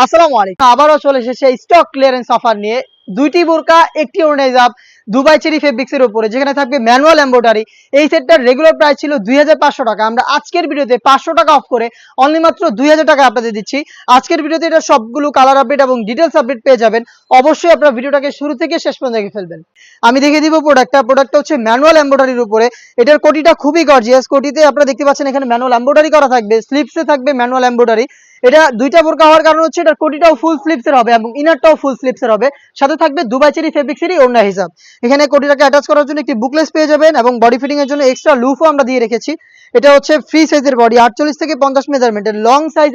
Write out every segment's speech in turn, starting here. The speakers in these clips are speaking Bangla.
আসসালামু আলাইকুম। আবারও চলে এসেছে স্টক ক্লিয়ারেন্স অফার নিয়ে। দুইটি বোরকা, একটি ওড়না হিজাব, দুবাই চেরি ফেব্রিক্স এর উপরে, যেখানে থাকবে ম্যানুয়াল এমব্রয়ডারি। এই সেটটার রেগুলার প্রাইস ছিল 2500 টাকা। আমরা আজকের ভিডিওতে 500 টাকা অফ করে অনলি মাত্র 2000 টাকা আপনাদের দিচ্ছি। আজকের ভিডিওতে এটা সবগুলো কালার আপডেট এবং ডিটেলস আপডেট পেয়ে যাবেন। অবশ্যই আপনারা ভিডিওটাকে শুরু থেকে শেষ পর্যন্ত দেখে ফেলবেন। আমি দেখিয়ে দিব প্রোডাক্টটা হচ্ছে ম্যানুয়াল এমব্রয়ডারির উপরে। এটার কোটিটা খুবই গর্জিয়াস। কোটিতে আপনারা দেখতে পাচ্ছেন এখানে ম্যানুয়াল এমব্রয়ডারি করা থাকবে, স্লিপসে থাকবে ম্যানুয়াল এমব্রয়ডারি। এটা দুইটা বোরকা হওয়ার কারণ হচ্ছে এটার কোটিটাও ফুল স্লিপসের হবে এবং ইনারটাও ফুল স্লিপসের হবে। সাথে থাকবে দুবাই চেরি ফেব্রিক্সেরই ওড়না হিসাব। এখানে কোটিটাকে অ্যাটাচ করার জন্য একটি বুকলেস পেয়ে যাবেন এবং বডি ফিটিং এর জন্য এক্সট্রা লুফও আমরা দিয়ে রেখেছি। এটা হচ্ছে ফ্রি সাইজের বডি, 48 থেকে 50 মেজারমেন্টের। লং সাইজ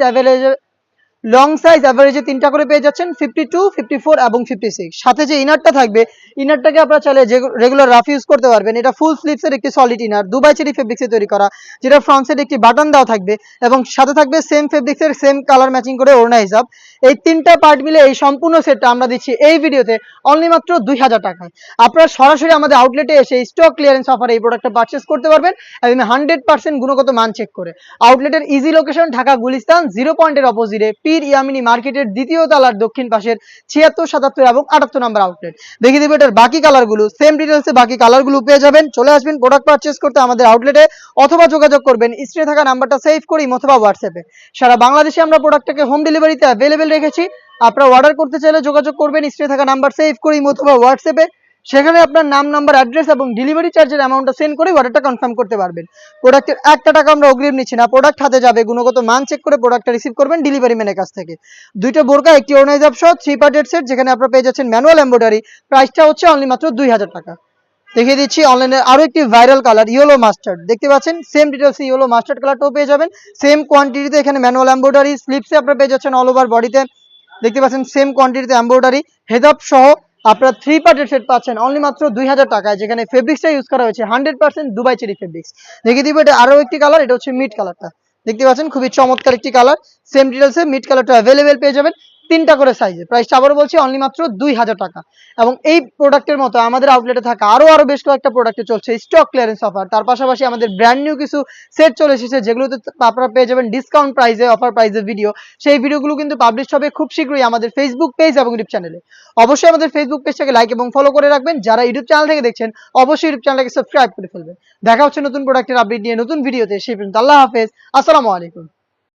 অ্যাভারেজে 3টা করে পেয়ে যাচ্ছেন, 52, 54 এবং 56। সাথে যে ইনারটা থাকবে, ইনারটাকে আপনারা চাইলে যে রেগুলার রাফ ইউজ করতে পারবেন। এটা ফুল স্লিপসের একটি সলিড ইনার, দুবাই চেরি ফেব্রিক্সে তৈরি করা, যেটা ফ্রন্ট সাইডে একটি বাটন দেওয়া থাকবে এবং সাথে থাকবে সেম ফেব্রিক্সের সেম কালার ম্যাচিং করে ওড়না হিসাব। এই 3টা পার্ট মিলে এই সম্পূর্ণ সেটটা আমরা দিচ্ছি এই ভিডিওতে অনলি মাত্র 2000 টাকায়। আপনারা সরাসরি আমাদের আউটলেটে এসে স্টক ক্লিয়ারেন্স অফারে এই প্রোডাক্টটা পারচেস করতে পারবেন এবং 100% গুণগত মান চেক করে। আউটলেটের ইজি লোকেশন ঢাকা গুলিস্তান 0 পয়েন্টের অপোজিটে পীর ইয়ামিনী মার্কেটের দ্বিতীয় তলার দক্ষিণ পাশের 76, 77 এবং 78 নম্বর আউটলেট। দেখিয়ে দিব এটার বাকি কালারগুলো, সেম ডিটেলসে বাকি কালারগুলো পেয়ে যাবেন। চলে আসবেন প্রোডাক্ট পারচেস করতে আমাদের আউটলেটে, অথবা যোগাযোগ করবেন স্ক্রিনে থাকা নাম্বারটা সেভ করি অথবা হোয়াটসঅ্যাপে। সারা বাংলাদেশে আমরা প্রোডাক্টটাকে হোম ডেলিভারিতে অ্যাভেলেবেল রেখেছি। আপনারা অর্ডার করতে চাইলে যোগাযোগ করবেন স্ক্রিনে থাকা নাম্বার সেভ করি অথবা হোয়াটসঅ্যাপে। সেখানে আপনার নাম, নাম্বার, অ্যাড্রেস এবং ডেলিভারি চার্জের অ্যামাউন্টটা সেন্ড করে অর্ডারটা কনফার্ম করতে পারবেন। প্রোডাক্টের একটা টাকা আমরা অগ্রিম নিচ্ছি না, প্রোডাক্ট হাতে যাবে, গুণগত মান চেক করে প্রোডাক্টটা রিসিভ করবেন ডেলিভারি ম্যানের কাছ থেকে। দুইটা বোরকা, একটি ওড়না হিজাব সহ 3 পার্টের সেট, যেখানে আপনারা পেয়ে যাচ্ছেন ম্যানুয়াল এমব্রয়ডারি। প্রাইসটা হচ্ছে অনলি মাত্র 2000 টাকা। দেখিয়ে দিচ্ছি অনলাইনে আরো একটি ভাইরাল কালার, ইয়েলো মাস্টার্ড। দেখতে পাচ্ছেন সেম ডিটেলসে ইয়েলো মাস্টার্ড কালারটাও পেয়ে যাবেন সেম কোয়ান্টিটিতে। এখানে ম্যানুয়াল এমব্রয়ডারি, স্লিপসে আপনারা পেয়ে যাচ্ছেন অল ওভার বডিতে। দেখতে পাচ্ছেন সেম কোয়ান্টিটিতে এমব্রয়ডারি, হেজাব সহ আপনারা 3 পার্টের সেট পাচ্ছেন অনলি মাত্র 2000 টাকায়, যেখানে ফেব্রিক্সটা ইউজ করা হয়েছে 100% দুবাই চেরি ফেব্রিক্স। দেখিয়ে দিব এটা আরো একটি কালার, এটা হচ্ছে মিড কালারটা। দেখতে পাচ্ছেন খুবই চমৎকার একটি কালার। সেম ডিটেলসে মিড কালারটা অ্যাভেলেবেল পেয়ে যাবেন 3টা করে সাইজে। প্রাইসটা আবারও বলছি অনলি মাত্র 2000 টাকা। এবং এই প্রোডাক্টের মতো আমাদের আউটলেটে থাকা আরো বেশ কয়েকটা প্রোডাক্টে চলছে স্টক ক্লিয়ারেন্স অফার। তার পাশাপাশি আমাদের ব্র্যান্ড নিউ কিছু সেট চলে এসেছে, যেগুলোতে আপনারা পেয়ে যাবেন ডিসকাউন্ট প্রাইসে, অফার প্রাইসে ভিডিও। সেই ভিডিওগুলো কিন্তু পাবলিশ হবে খুব শীঘ্রই আমাদের ফেসবুক পেজ এবং ইউটিউব চ্যানেলে। অবশ্যই আমাদের ফেসবুক পেজটাকে লাইক এবং ফলো করে রাখবেন। যারা ইউটিউব চ্যানেল থেকে দেখছেন অবশ্যই ইউটিউব চ্যানেলটাকে সাবস্ক্রাইব করে ফেলবেন। দেখা হচ্ছে নতুন প্রোডাক্টের আপডেট নিয়ে নতুন ভিডিওতে। সেই পর্যন্ত আল্লাহ হাফেজ, আসসালামু আলাইকুম।